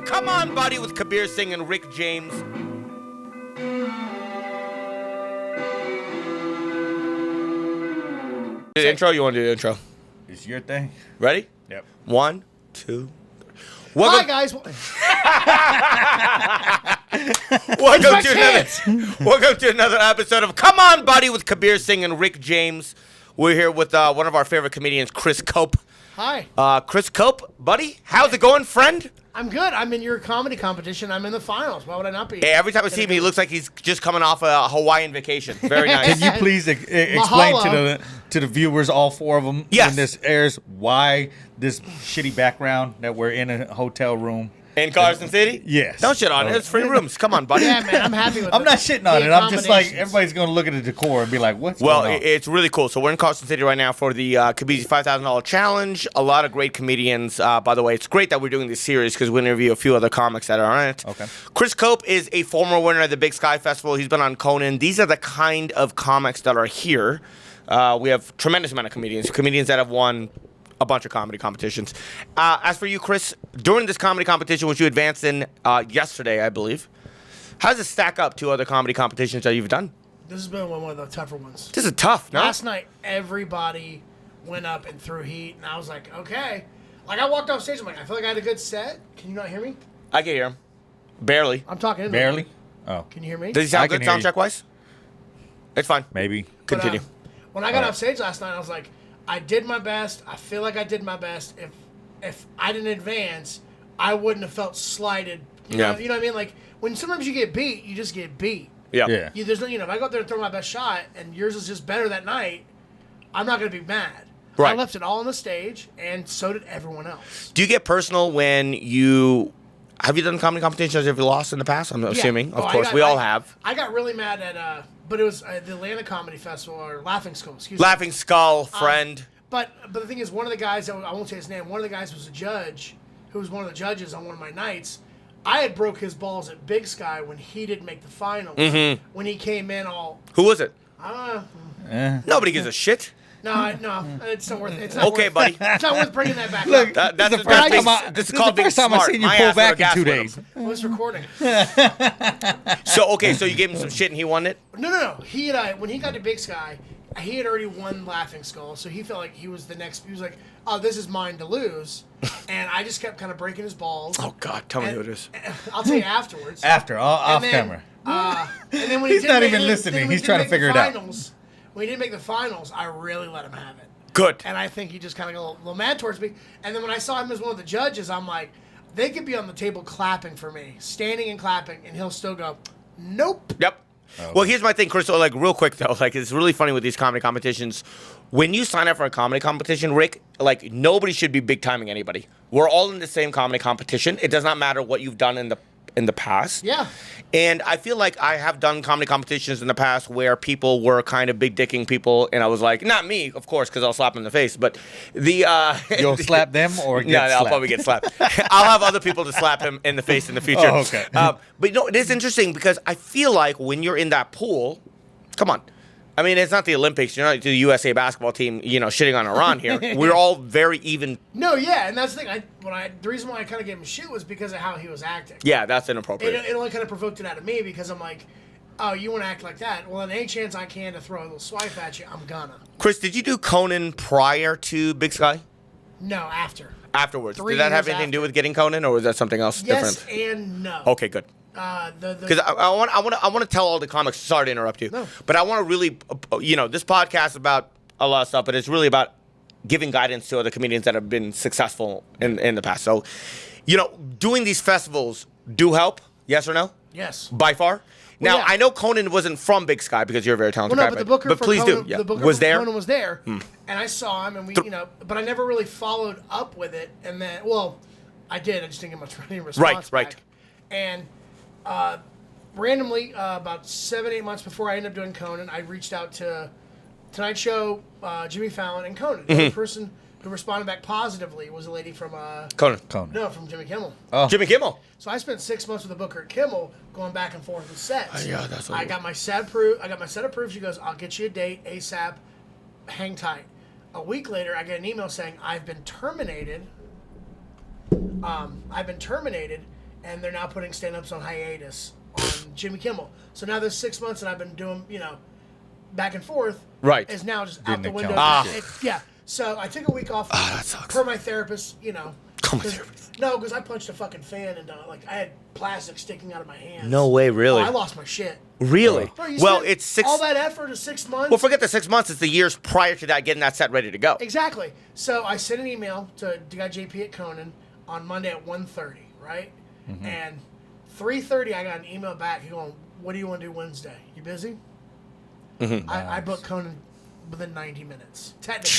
Come On Buddy with Kabir Singh and Ric James. Do the intro? You want to do the intro? It's your thing. Ready? Yep. 1, 2, 3. Hi, guys. Welcome to another episode of Come On Buddy with Kabir Singh and Ric James. We're here with one of our favorite comedians, Chris Cope. Hi. Chris Cope, buddy, how's it going, friend? I'm good. I'm in your comedy competition. I'm in the finals. Why would I not be? Hey, every time I see him, he looks like he's just coming off a Hawaiian vacation. Very nice. Can you please explain to the viewers, all four of them, Yes. when this airs, why this shitty background that we're in a hotel room? In Carson City? Yes. Don't shit on it. It's free rooms. Come on, buddy. Yeah, man. I'm happy with it. I'm not shitting on it. I'm just like, everybody's going to look at the decor and be like, what's going on? It's really cool. So we're in Carson City right now for the Kabir $5,000 challenge. A lot of great comedians. By the way, it's great that we're doing this series because we interview a few other comics that are on it. Okay. Chris Cope is a former winner of the Big Sky Festival. He's been on Conan. These are the kind of comics that are here. We have a tremendous amount of comedians that have won a bunch of comedy competitions. As for you, Chris, during this comedy competition, which you advanced in yesterday, I believe, how does it stack up to other comedy competitions that you've done? This has been one of the tougher ones. This is tough, no? Last night, everybody went up and threw heat, and I was like, okay. Like, I walked off stage, I'm like, I feel like I had a good set. Can you not hear me? I can hear him. Barely. I'm talking in Barely? Oh. Can you hear me? Does he sound I good can hear you. soundtrack-wise? It's fine. Maybe. But, Continue. when I got off stage last night, I was like, I did my best. I feel like I did my best. If I didn't advance, I wouldn't have felt slighted. You know what I mean? Like, when sometimes you get beat, you just get beat. Yeah. There's no, if I go out there and throw my best shot and yours is just better that night, I'm not going to be mad. Right. I left it all on the stage, and so did everyone else. Do you get personal when you... Have you done comedy competitions? Have you lost in the past? I'm assuming. Of course. We all have. I got really mad at, but it was the Atlanta Comedy Festival, or Laughing Skull, excuse me. Laughing Skull, friend. But the thing is, one of the guys, I won't say his name, one of the guys was a judge, who was one of the judges on one of my nights. I had broke his balls at Big Sky when he didn't make the finals. Mm-hmm. When he came in all... Who was it? Uh, Nobody gives a shit. No, it's not worth it. Okay, buddy. It's not worth bringing that back Look, up. That's the first time I seen you pull back in 2 days. I was recording. So you gave him some shit and he won it? No. He and when he got to Big Sky, he had already won Laughing Skull, so he felt like he was the next. He was like, "Oh, this is mine to lose," and I just kept kind of breaking his balls. Oh God, tell me who it is. I'll tell you afterwards. Off then, camera. And then when He's not even listening. He's trying to figure it out. When he didn't make the finals, I really let him have it. Good. And I think he just kind of got a little mad towards me. And then when I saw him as one of the judges, I'm like, they could be on the table clapping for me, standing and clapping, and he'll still go, nope. Yep. Oh. Well, here's my thing, Chris. So, real quick though, it's really funny with these comedy competitions. When you sign up for a comedy competition, Rick, nobody should be big timing anybody. We're all in the same comedy competition. It does not matter what you've done in the past. Yeah. And I feel like I have done comedy competitions in the past where people were kind of big dicking people, and I was like, not me, of course, because I'll slap them in the face, but You'll slap them or get slapped? No, I'll probably get slapped. I'll have other people to slap him in the face in the future. Oh, okay. But it is interesting because I feel like when you're in that pool, come on. I mean, it's not the Olympics. You're not the USA basketball team, shitting on Iran here. We're all very even. No, yeah, and that's the thing. The reason why I kind of gave him shit was because of how he was acting. Yeah, that's inappropriate. It only kind of provoked it out of me because I'm like, oh, you want to act like that? Well, any chance I can to throw a little swipe at you, I'm gonna. Chris, did you do Conan prior to Big Sky? No, after. Afterwards. 3 Did that have years anything to do after. with getting Conan, or was that something else Yes different? and no. Okay, good. Because I want to tell all the comics. Sorry to interrupt you, but I want to really, this podcast is about a lot of stuff, but it's really about giving guidance to other comedians that have been successful in the past. So, doing these festivals do help. Yes or no? Yes. By far. Now yeah. I know Conan wasn't from Big Sky because you're a very talented guy. But the booker but for please Conan, do. Yeah. The booker was for there? Conan was there, and I saw him, and we, but I never really followed up with it. And then, I did. I just didn't get much any response. Right. Back. And randomly, about 7-8 months before I ended up doing Conan, I reached out to Tonight Show, Jimmy Fallon, and Conan. The only person who responded back positively was a lady from Conan. No, from Jimmy Kimmel. Oh. Jimmy Kimmel. So I spent 6 months with the booker at Kimmel, going back and forth with sets. Yeah, that's. I got my set approved. She goes, "I'll get you a date ASAP. Hang tight." A week later, I get an email saying I've been terminated. and they're now putting stand-ups on hiatus on Jimmy Kimmel. So now this 6 months that I've been doing, back and forth, Right. is now just Didn't out the window. account Yeah. So I took a week off that sucks. per my therapist, Oh, my therapist. No, because I punched a fucking fan and I had plastic sticking out of my hands. No way, really? Oh, I lost my shit. Really? Bro, you Well, spent it's 6. all that effort in 6 months. Well, forget the 6 months. It's the years prior to that getting that set ready to go. Exactly. So I sent an email to the guy JP at Conan on Monday at 1:30, right? And 3:30, I got an email back. He going, "What do you want to do Wednesday? You busy?" I booked Conan within 90 minutes, technically.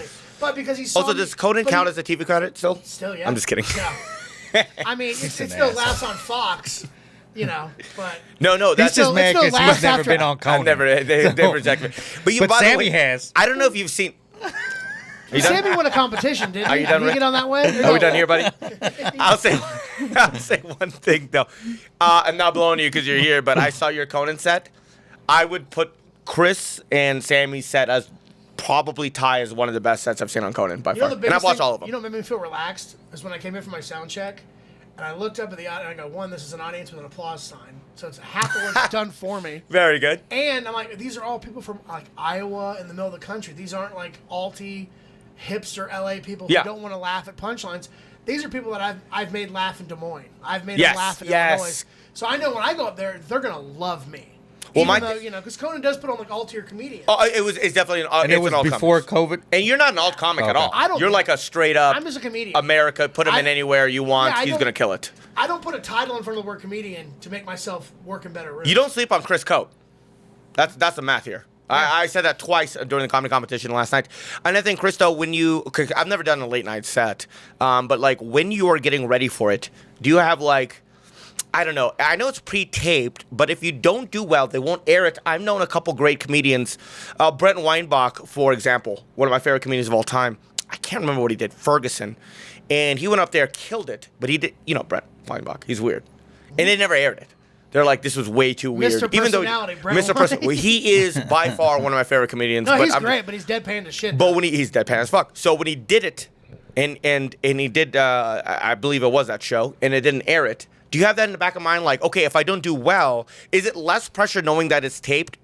Nice. But because he saw Also, me- does Conan but count he- as a TV credit still? Still, yeah. I'm just kidding. No. I mean, it an still asshole. laughs on Fox, but No, He's that's just still- mad it's because no he's laugh never after- been on Conan. I've never. They reject me. But by the Sammy way, has. I don't know if you've seen. Are you done? Sammy won a competition, didn't Are he? you done, Did he Rick? get on that way? Are we done here, buddy? I'll say one thing though. I'm not blowing you because you're here, but I saw your Conan set. I would put Chris and Sammy's set as probably tie as one of the best sets I've seen on Conan by far. And I've watched all of them. You know what made me feel relaxed is when I came in for my sound check, and I looked up at the audience and I go, one, this is an audience with an applause sign, so it's half the work done for me. Very good. And I'm like, these are all people from like Iowa in the middle of the country. These aren't like alty, hipster LA people who Yeah. don't want to laugh at punchlines. These are people that I've made laugh in Des Moines. I've made Yes, them laugh in yes. Illinois. So I know when I go up there, they're gonna love me. Well, Even my- though, because Conan does put on like alt-tier comedians. Oh, it's definitely an. And it's it was an alt before comic. COVID. And you're not an alt comic at Okay. all. I don't You're think- like a straight up I'm just a comedian. America. Put him in anywhere you want. Yeah, I He's don't- gonna kill it. I don't put a title in front of the word comedian to make myself work in better rooms. You don't sleep on Chris Coate. That's the math here. I said that twice during the comedy competition last night. And I think, Christo, cause I've never done a late night set, but like when you are getting ready for it, do you have like, I don't know. I know it's pre-taped, but if you don't do well, they won't air it. I've known a couple great comedians. Brent Weinbach, for example, one of my favorite comedians of all time. I can't remember what he did. Ferguson. And he went up there, killed it. But he did, Brent Weinbach. He's weird. And they never aired it. They're like, this was way too weird. Mr. Personality, Brent Mr. Personality. He is by far one of my favorite comedians. No, but he's great, but he's deadpan as shit. But when he's deadpan as fuck. So when he did it, and he did, I believe it was that show, and it didn't air it. Do you have that in the back of mind? Like, okay, if I don't do well, is it less pressure knowing that it's taped,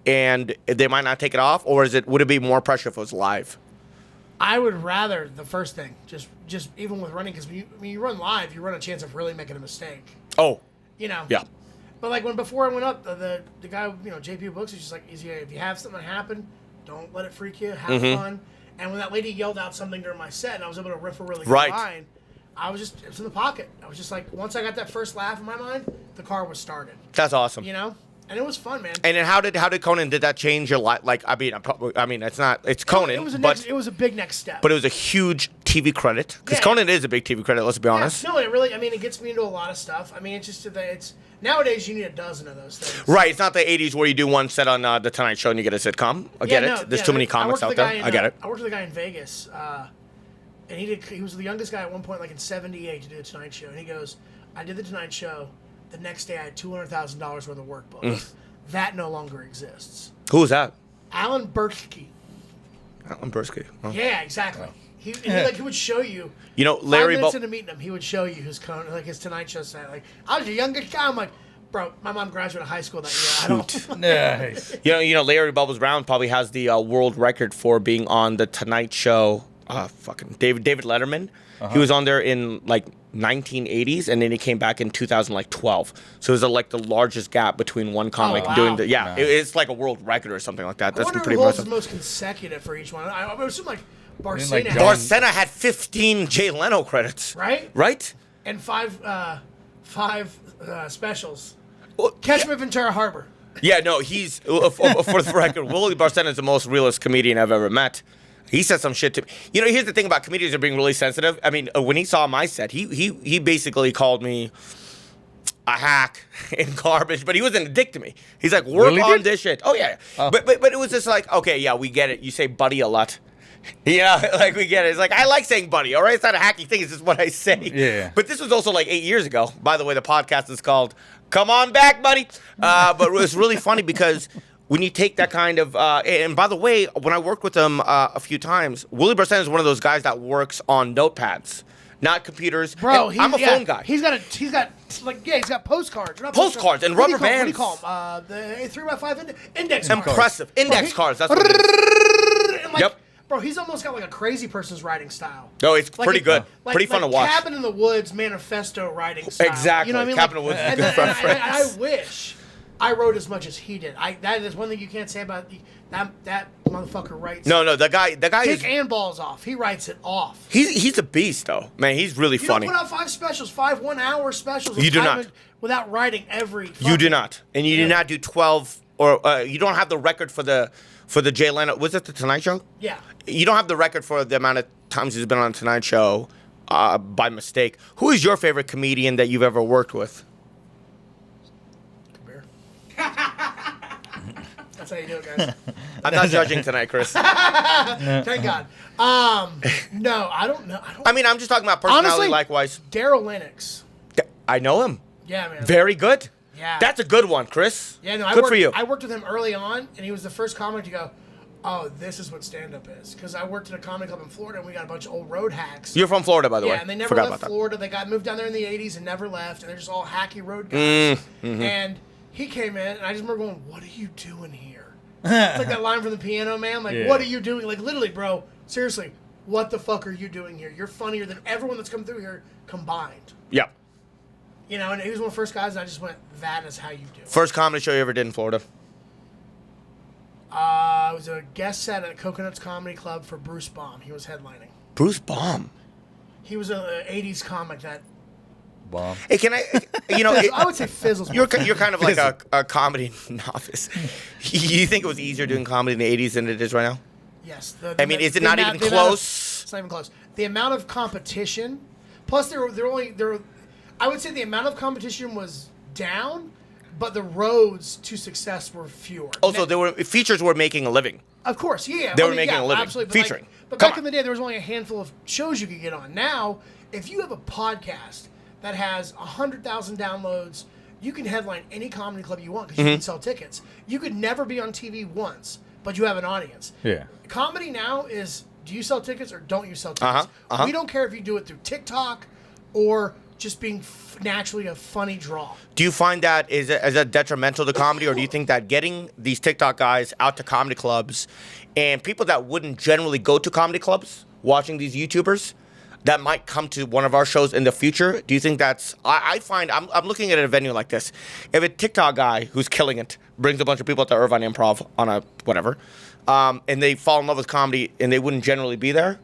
and they might not take it off, or would it be more pressure if it was live? I would rather the first thing, just even with running, because when you run live, you run a chance of really making a mistake. Oh, Yeah. But like before I went up, the guy, JP Books is just like, if you have something happen, don't let it freak you. Have fun. And when that lady yelled out something during my set, and I was able to riff a really good line, it was in the pocket. I was just like, once I got that first laugh in my mind, the car was started. that's awesome. And it was fun, man. And then how did Conan, did that change your life? Like, I mean, it's Conan, It was but it was a big next step. it was a huge TV credit because Yeah. Conan is a big TV credit. Let's be honest. No, it really. I mean, it gets me into a lot of stuff. I mean, it's just that it's nowadays you need a dozen of those things. Right, it's not the '80s where you do one set on the Tonight Show and you get a sitcom. I get it. There's too many comics out there. I get it. I worked with a guy in Vegas, and he was the youngest guy at one point, like in '78, to do the Tonight Show. And he goes, "I did the Tonight Show. The next day, I had $200,000 worth of workbooks. That no longer exists." Who was that? Alan Berkey. Alan Bursky. Oh. Yeah, exactly. He would show you. Larry 5 minutes Bo- into meeting him, he would show you his his Tonight Show set. Like, I was the youngest guy. I'm like, bro, my mom graduated high school that year. I don't. Nice. Larry Bubbles Brown probably has the world record for being on the Tonight Show. Fucking David Letterman. He was on there in like 1980s, and then he came back in 2012. So it was like the largest gap between one comic wow. doing the Nice. it's like a world record or something like that. I That's wonder pretty who holds the impressive. most consecutive for each one. I would assume like Barcena like had- John- Barcena had 15 Jay Leno credits. Right? Right? and five specials. Well, Catch Me at Ventura Harbor. Yeah, no, he's for the record, Willie Barcena is the most realist comedian I've ever met. He said some shit to me. Here's the thing about comedians are being really sensitive. I mean, when he saw my set, he basically called me a hack and garbage, but he wasn't a dick to me. He's like, work Really on did? this shit. Oh yeah, Oh. but it was just like, okay, yeah, we get it. You say buddy a lot. Like we get it. It's like, I like saying buddy, all right? It's not a hacky thing. It's just what I say. Yeah. But this was also like 8 years ago. By the way, the podcast is called Come On Back, Buddy. But it was really funny because when you take that kind of, and by the way, when I worked with him a few times, Willie Barcena is one of those guys that works on notepads. not computers. Bro, And I'm a phone guy. He's got postcards. Not Postcards and what do rubber you call 'em? What do you bands. call them? The 3x5 index cards. Impressive. Index Bro, cards. That's what it is. And like, Yep. Bro, he's almost got like a crazy person's writing style. No, it's Like pretty it- good. like- Pretty fun like to watch. Cabin in the Woods manifesto writing style. Exactly. You know what I mean? Cabin in the Woods is a and, good and reference. I wish I wrote as much as he did. That is one thing you can't say about that motherfucker writes. No, the guy Dick is and balls off. He writes it off. he's a beast though. Man, he's really You funny. don't put out 5 specials, 5 1-hour specials. You do with not. Without writing every. You do not, and you do not do 12 or you don't have the record for the Jay Leno. Was it the Tonight Show? Yeah. You don't have the record for the amount of times he's been on the Tonight Show by mistake. Who is your favorite comedian that you've ever worked with? Kabir. That's how you do it, guys. I'm not judging tonight, Chris. Thank God. No, I don't know. I mean, I'm just talking about personality. Honestly, Likewise, Daryl Lennox. I know him. Yeah, man. Very good. Yeah. That's a good one, Chris. Yeah, no, good for you. I worked with him early on, and he was the first comic to go, "Oh, this is what stand-up is." Because I worked at a comedy club in Florida, and we got a bunch of old road hacks. You're from Florida, by the way. Yeah, and they never Forgot left about Florida. They got moved down there in the '80s and never left, and they're just all hacky road guys. And he came in, and I just remember going, "What are you doing here?" It's like that line from the Piano Man, like, Yeah. "What are you doing?" Like, literally, bro. Seriously, what the fuck are you doing here? You're funnier than everyone that's come through here combined. that. Yeah. You know, and he was one of the first guys, and I just went, "That is how you do it." First comedy show you ever did in Florida? I was a guest set at Coconuts Comedy Club for Bruce Baum. He was headlining. Bruce Baum. He was a '80s comic that Bomb. Hey, can I? You know, I would say fizzles. you're kind of like a comedy novice. You think it was easier doing comedy in the '80s than it is right now? Yes. I mean, is it not even close? It's not even close. The amount of competition, plus there were. I would say the amount of competition was down, but the roads to success were fewer. Also, features were making a living. Of course, yeah. They were making a living. Absolutely. Featuring. But Come back on. in the day, there was only a handful of shows you could get on. Now, if you have a podcast that has 100,000 downloads, you can headline any comedy club you want because Mm-hmm. you can sell tickets. You could never be on TV once, but you have an audience. Yeah. Comedy now is, do you sell tickets or don't you sell tickets? We don't care if you do it through TikTok or just being naturally a funny draw. Do you find that is that detrimental to comedy, or do you think that getting these TikTok guys out to comedy clubs and people that wouldn't generally go to comedy clubs, watching these YouTubers, that might come to one of our shows in the future? Do you think that's? I find I'm looking at a venue like this. If a TikTok guy who's killing it brings a bunch of people to Irvine Improv on a whatever, and they fall in love with comedy and they wouldn't generally be there,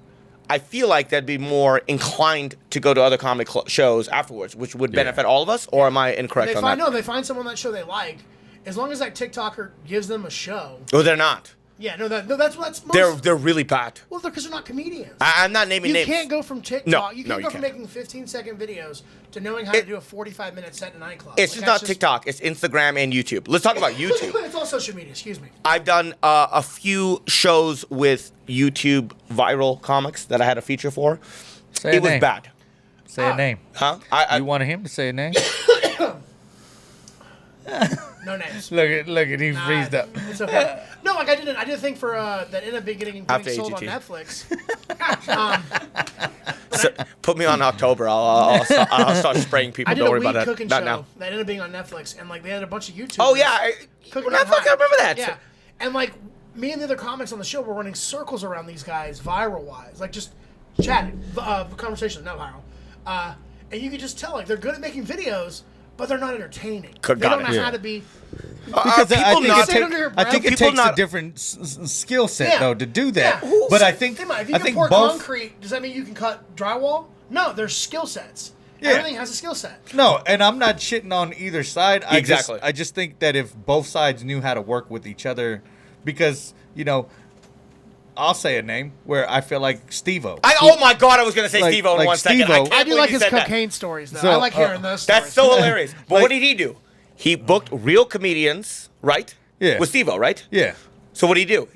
I feel like they'd be more inclined to go to other comedy shows afterwards, which would benefit all of us. Or am I incorrect on that? No, they find someone on that show they like. As long as that TikToker gives them a show. Oh, they're not. Yeah, that's most. They're really bad. Well, because they're not comedians. I'm not naming You names. can't go from TikTok. No, you no, can't you go from can't. making 15-second videos to knowing how to do a 45-minute set in a nightclub. It's just not TikTok. It's Instagram and YouTube. Let's talk about YouTube. It's all social media. Excuse me. I've done a few shows with YouTube viral comics that I had a feature for. Say It a was name. bad. Say a name. Huh? You wanted him to say a name? No names. Look at he Nah, freezed up. It's okay. No, like I did a thing for that ended up getting After sold on AGT. Netflix. So, put me on October. I'll start spraying people. I did Don't a worry weed about that. cooking Not show now. that ended up being on Netflix, and like they had a bunch of YouTubers. Oh yeah, cooking I at home. remember that. Yeah, and like me and the other comics on the show were running circles around these guys, viral wise, like just chatting, conversation, not viral. And you could just tell like they're good at making videos, but they're not entertaining. Got They don't it. know Yeah. how to be. Because I think, not I think it people takes not- a different skill set Yeah. though to do that. Yeah. But I think Think about it. If you can pour concrete, does that mean you can cut drywall? No, there's skill sets. Yeah. Everything has a skill set. No, and I'm not shitting on either side. Exactly. I just think that if both sides knew how to work with each other, because I'll say a name where I feel like Steve-O. Oh my God, I was gonna say Like- Steve-O in like 1 second. Steve-O. can't I do believe like you his said that. cocaine stories though. So, I like hearing those stories. That's so hilarious. But Like- what did he do? He booked real comedians, right? Yeah. With Steve-O, right? Yeah. So what did he do?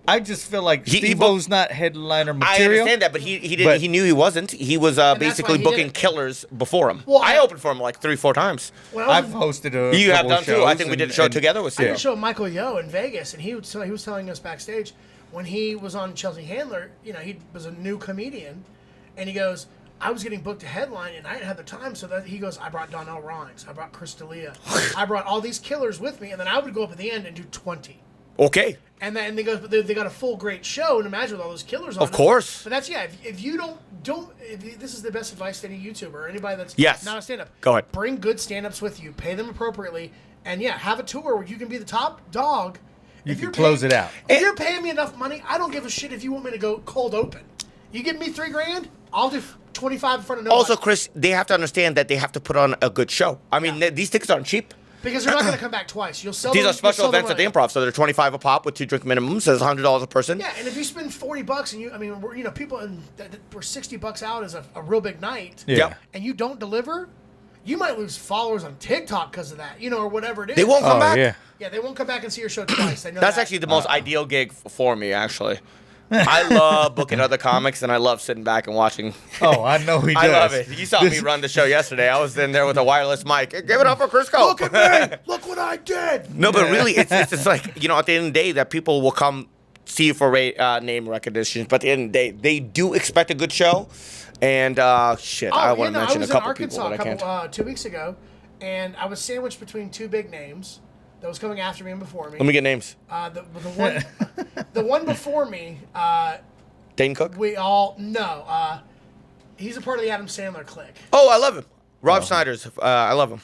I just feel like He Steve-O's not headliner I material. understand that, but he didn't. But- He knew he wasn't. He was that's basically why he did booking it. killers before him. Well, I I- opened for him like 3-4 times. When I I've was hosted a You have couple done of too. I shows think we did a and- show and- together with I did Steve-O. a show with Michael Yo in Vegas, and he was telling us backstage when he was on Chelsea Handler. He was a new comedian, and he goes, I was getting booked a headline, and I didn't have the time. So that he goes, I brought Donnell Rhines, I brought Chris D'Elia, I brought all these killers with me, and then I would go up at the end and do 20. Okay. And then they go, but they got a full great show, and imagine with all those killers on Of course. But that's if you this is the best advice to any YouTuber or anybody that's Yes. not a stand-up. Go ahead. Bring good stand-ups with you, pay them appropriately, and have a tour where you can be the top dog. You can close it out. If you're paying me enough money, I don't give a shit if you want me to go cold open. You give me $3,000, I'll do 25 in front of nobody. Also, Chris, they have to understand that they have to put on a good show. I mean, these tickets aren't cheap. Because they're not going to come back twice. You'll sell These them, are special you'll sell events at the them Improv, so they're $25 a pop with 2 drink minimums. So it's $100 a person. Yeah, and if you spend $40 and people we're $60 out is a real big night. Yeah. And you don't deliver, you might lose followers on TikTok because of that, or whatever it is. They won't come back. Yeah. Yeah, they won't come back and see your show twice. They know That's that. actually the most ideal gig for me, actually. I love booking other comics, and I love sitting back and watching. Oh, I know he does. I love it. You saw me run the show yesterday. I was in there with a wireless mic. Give it up for Chris Cope. Look at me! Look what I did! No, but really, it's just like, at the end of the day, that people will come see you for name recognition. But at the end of the day, they do expect a good show. And, I want to mention a couple people, but I can't. I was in Arkansas 2 weeks ago, and I was sandwiched between 2 big names that was coming after me and before me. Let me get names. The one before me, Dane Cook? he's a part of the Adam Sandler clique. Oh, I love him. Rob Schneider's, I love him.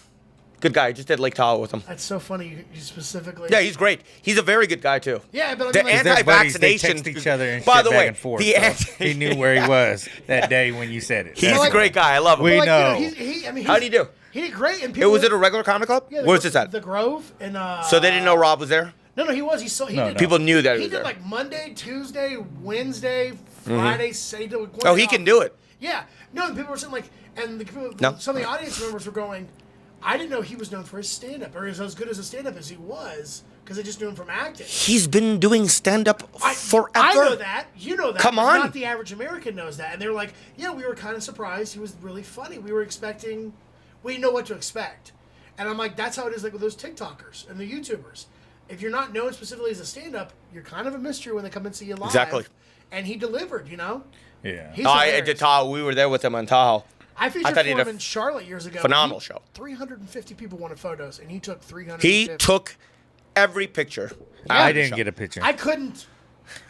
Good guy. He just did Lake Tahoe with him. That's so funny. You specifically. Yeah, he's great. He's a very good guy, too. Yeah, but The anti-vaccination. They text each other and By shit the back way, and forth, the so he knew where he was that day when you said it. He's a great guy. I love him. We know. How do you do? He did great. And It was at a regular comedy club? Yeah, Where's this at? The Grove. And, So they didn't know Rob was there? No, he was. He did. People knew that he He was did there. like Monday, Tuesday, Wednesday, Friday, Saturday. Oh, he can do it. Yeah. No, and people were saying people, No. some of the audience members were going, I didn't know he was known for his stand-up, or as good as a stand-up as he was, because they just knew him from acting. He's been doing stand-up forever. I know that. You know that. Come but on. Not the average American knows that. And they're like, yeah, we were kind of surprised. He was really funny. We know what to expect. And I'm like, that's how it is like with those TikTokers and the YouTubers. If you're not known specifically as a stand-up, you're kind of a mystery when they come and see you live. Exactly. And he delivered, Yeah. He's I hilarious. did Tahoe. We were there with him on Tahoe. I featured thought for he him did a in Charlotte years ago. phenomenal show. 350 people wanted photos, and he took 350. He took every picture. I didn't get a picture. I couldn't.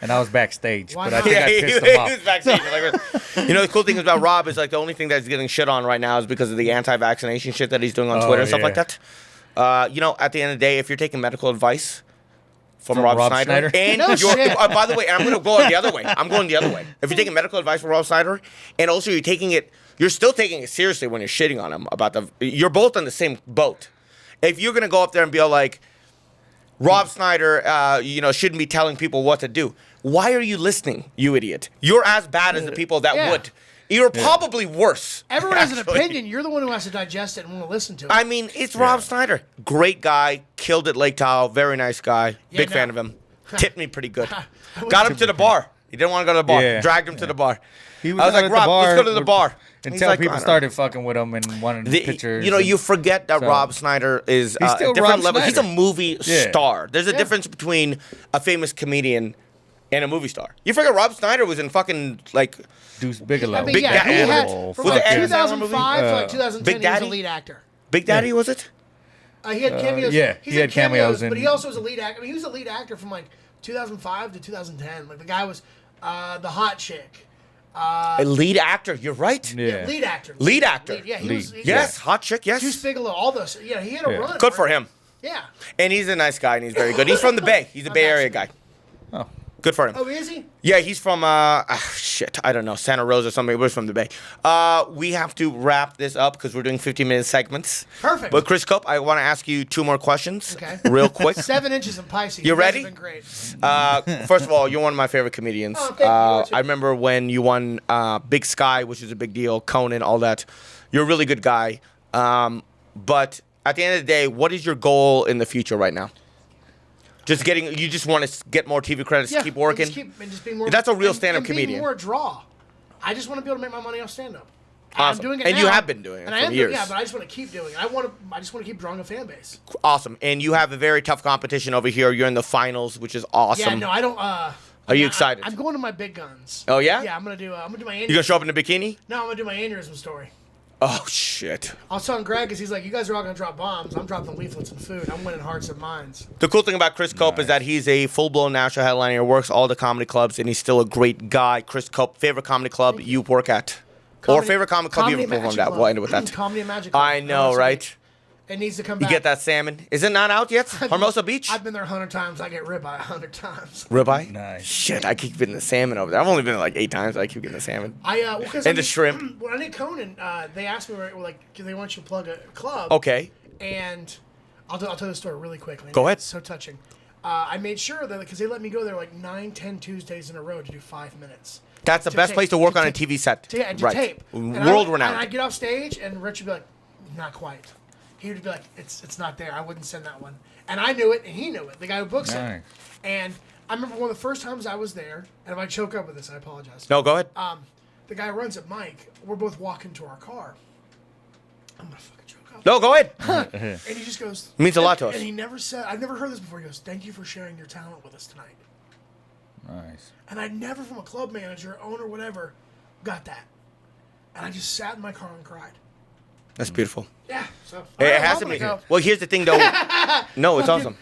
And I was backstage, Why but I not? think Yeah, I he pissed him was off. backstage. The cool thing about Rob is like the only thing that's getting shit on right now is because of the anti-vaccination shit that he's doing on Twitter and stuff like that. At the end of the day, if you're taking medical advice from Rob Schneider, and No shit. by the way, and I'm going to go the other way. I'm going the other way. If you're taking medical advice from Rob Schneider, and also you're still taking it seriously when you're shitting on him you're both on the same boat. If you're going to go up there and be like, Rob Schneider, shouldn't be telling people what to do. Why are you listening, you idiot? You're as bad as the people that would. You're probably worse. Everyone has an actually. opinion. You're the one who has to digest it and want to listen to it. I mean, it's Rob Schneider. Great guy. Killed at Lake Tahoe. Very nice guy. Big fan of him. Tipped me pretty good. Got him to the bar. He didn't want to go to the bar. Yeah. Dragged him to the bar. He I was like, Rob, let's go to the bar. Until He's like, people started fucking with him and wanted pictures. You forget that Rob Schneider is He's still a different Rob level. He's a Schneider. movie star. There's a difference between a famous comedian and a movie star. You forget Rob Schneider was in fucking Deuce Bigelow. I mean, Big he Daddy. had, Animal, from Was like it Adam Sandler 2005 to like 2010, Big he was Daddy? a lead actor. Big Daddy, was it? He had cameos. yeah, He's he had cameos but in- he also was a lead actor. I mean, he was a lead actor from like 2005 to 2010. Like the guy was the hot chick. A lead actor. You're right. Yeah. Lead actor. Lead actor. Yeah, he Lead. was. Yes, hot chick. Yes. Deuce Bigelow, all those. Yeah, he had a run. Good for him. Yeah. And he's a nice guy, and he's very good. He's from the Bay. He's a Bay Area guy. Oh. Good for him. Oh, is he? Yeah, he's from I don't know, Santa Rosa or something. We're from the Bay. We have to wrap this up because we're doing 15-minute segments. Perfect. But Chris Cope, I want to ask you 2 more questions. Okay. Real quick. 7 inches in Pisces. You guys ready? have been great. First of all, you're one of my favorite comedians. Oh, thank you. You too. I remember when you won Big Sky, which is a big deal, Conan, all that. You're a really good guy. But at the end of the day, what is your goal in the future right now? You just want to get more TV credits, keep working? And just be more, That's a real and- stand-up and be comedian. more a draw. I just want to be able to make my money off stand-up. Awesome. I'm doing it And now, you have been doing it and I for am years. Yeah, but I just want to keep doing it. I just want to keep drawing a fan base. Awesome. And you have a very tough competition over here. You're in the finals, which is awesome. Yeah, no, I don't. Are you excited? I'm going to my big guns. Oh, yeah? Yeah, I'm gonna do my aneurysm. You gonna show up in a bikini? No, I'm gonna do my aneurysm story. Oh shit. I was telling Greg, because he's like, you guys are all gonna drop bombs. I'm dropping leaflets and food. I'm winning hearts and minds. The cool thing about Chris Cope is that he's a full-blown national headliner, works all the comedy clubs, and he's still a great guy. Chris Cope, favorite comedy club you work at? Or favorite comedy club you ever performed at? We'll end it with that. Comedy and Magic Club. I know, right? It needs to come You back. get that salmon. Is it not out yet? Hermosa Beach? I've been there 100 times. I get ribeye 100 times. Ribeye? Nice. Shit, I keep getting the salmon over there. I've only been there like 8 times. I keep getting the salmon. And the shrimp. When I did Conan, they asked me, like, do they want you to plug a club? Okay. And I'll tell the story really quickly. Go ahead. It's so touching. I made sure that, because they let me go there like 9-10 Tuesdays in a row to do 5 minutes. That's the best place to work on a TV set. To right. tape. World renowned. And I'd get off stage, and Rich would be like, not quite. He would be like, it's not there. I wouldn't send that one. And I knew it, and he knew it, the guy who books it. And I remember one of the first times I was there, and if I choke up with this, I apologize. No, go ahead. The guy who runs it, Mike, we're both walking to our car. I'm going to fucking choke up. No, go ahead. And he just goes... It means a lot to us. And he never said... I've never heard this before. He goes, thank you for sharing your talent with us tonight. Nice. And I never, from a club manager, owner, whatever, got that. And I just sat in my car and cried. That's beautiful. Yeah, so... It has to be. Well, here's the thing, though. No, it's awesome.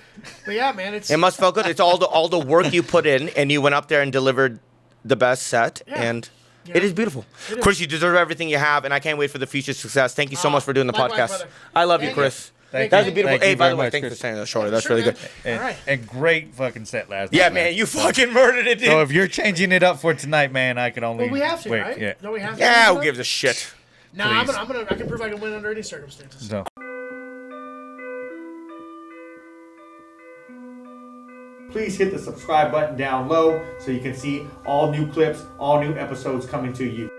But yeah, man, it's... It must feel good. It's all the work you put in, and you went up there and delivered the best set, and it is beautiful. Chris, you deserve everything you have, and I can't wait for the future success. Thank you so much for doing the likewise, podcast. brother. I love you, Thank Chris. Thank That was you. a beautiful. Thank Hey, you by very the way, much, thanks for Chris. saying that shorter. That's Sure, really man. good. And, All right. and great fucking set last Yeah, night, man, you fucking murdered it, dude. So if you're changing it up for tonight, man, I can only Well, we have to, wait. right? Yeah. No, we have to. Yeah, who gives a shit? No, I can prove I can win under any circumstances. So. Please hit the subscribe button down low so you can see all new clips, all new episodes coming to you.